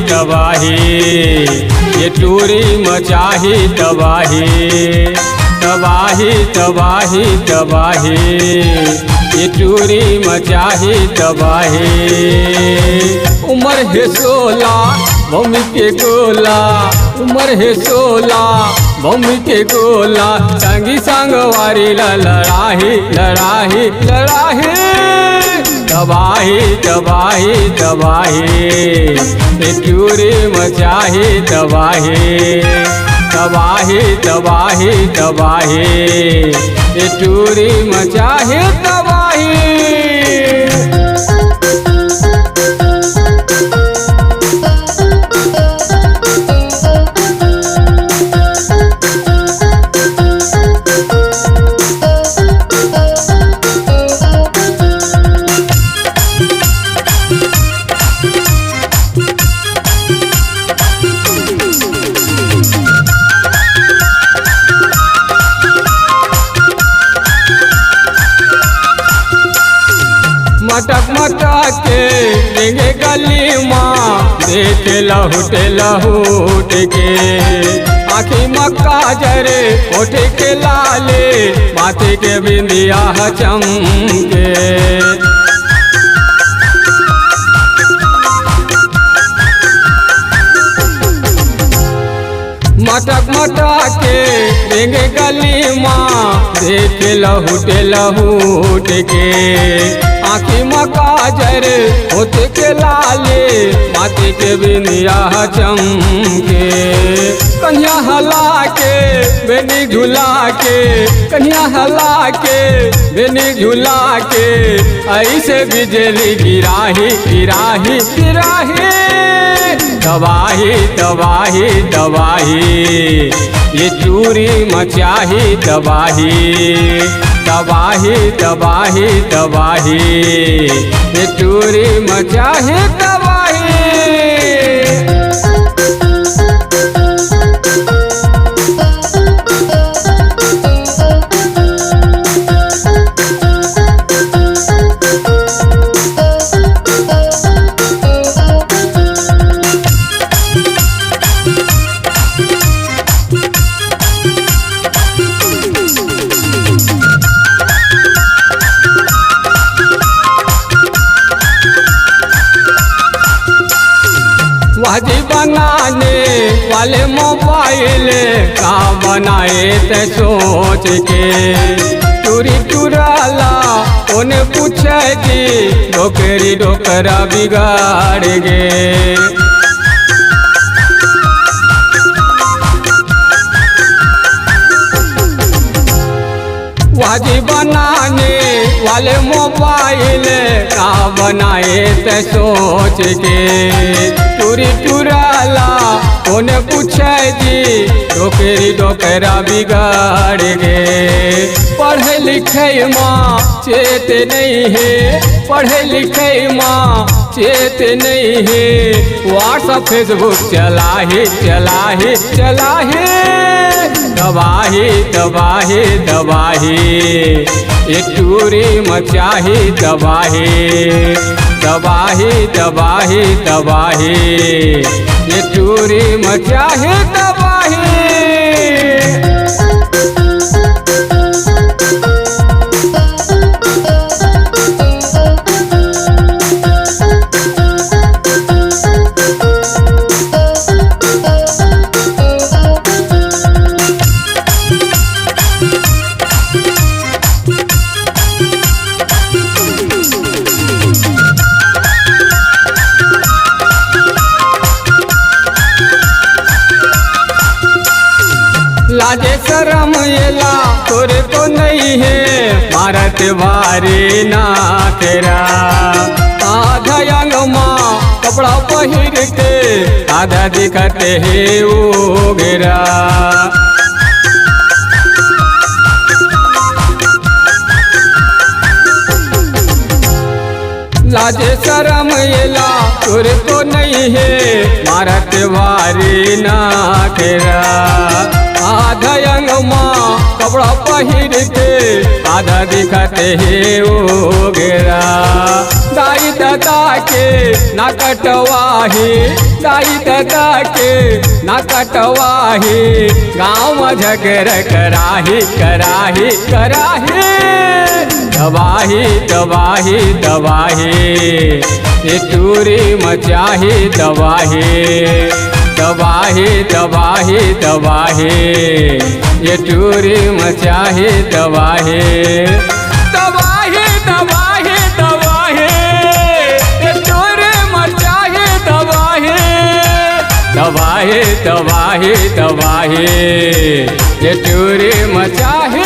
तबाही, ये टूरी मचाही तबाही, तबाही तबाही तबाही, ये टूरी मचाही तबाही। उम्र है 16 बम के गोला, उम्र है 16 बम के गोला, संगी संगवारी लड़ाही लड़ाही लड़ाही, तबाही तबाही तबाही, ये टूरी मचाही तबाही, तबाही तबाही तबाही, ये टूरी मचाही तबाही। मटक मटक के देंगे गली माँ, देख लहुटे लहुट के, आँखी मक्का जरे ओठे के लाले, माथे के बिंदिया चमके। मटक मटक के देंगे गली माँ, देख लहुटे लहुट के, आँखी मक्का जरे होते के लाले, माथे के बिंदिया चमके। कन्या हला के बेनी झुला के, कन्या हला के बेनी झुला के, ऐसे बिजली गिराही गिराही गिराही, तबाही तबाही तबाही, ये चूरी मचाही तबाही, तबाही तबाही तबाही, ये चूरी मचाही तबाही। वाजी बनाने वाले मोबाइल का बनाए ते सोच के, चूरी चुराला उन्हें पूछे जी, डोकरी डोकरा बिगाड़ गे। वाजी बनाने वाले मोबाइल का बनाए ते सोच के, चूरी चुराला उन्हें पूछे जी, डोकरी डोकरा बिगाड़ गे। पढ़े लिखे माँ चेत नहीं है, पढ़े लिखे माँ चेत नहीं है, व्हाट्सअप फेसबुक चलाही चलाही चलाही, तबाही तबाही तबाही, ये टूरी मचाही तबाही, तबाही तबाही तबाही, ये टूरी मचाही तबाही। लाजे शरम येला तोरे तो नहीं है, भारत भारी ना तेरा, आधा अंग माँ कपड़ा पहिर के, आधा दिखते है वो घेरा। लाजे शरम येला तोरे तो नहीं है, भारत भारी ना तेरा, आधयंग माँ कपड़ा पहिर के आधा दिखते हे ओ गेरा। दाई दादा के ना कटवाही, दाई दादा के ना कटवाही, गाँव में झगड़ कराही कराही कराही। दबाही दबाही दबाही ये टूरी मचाही दबाही दबाही दबाही दबाही ये टूरी मचाही दबाही दबाही दबाही दबाही ये टूरी मचाही दबाही दबाही दबाही दबाही ये टूरी मचाही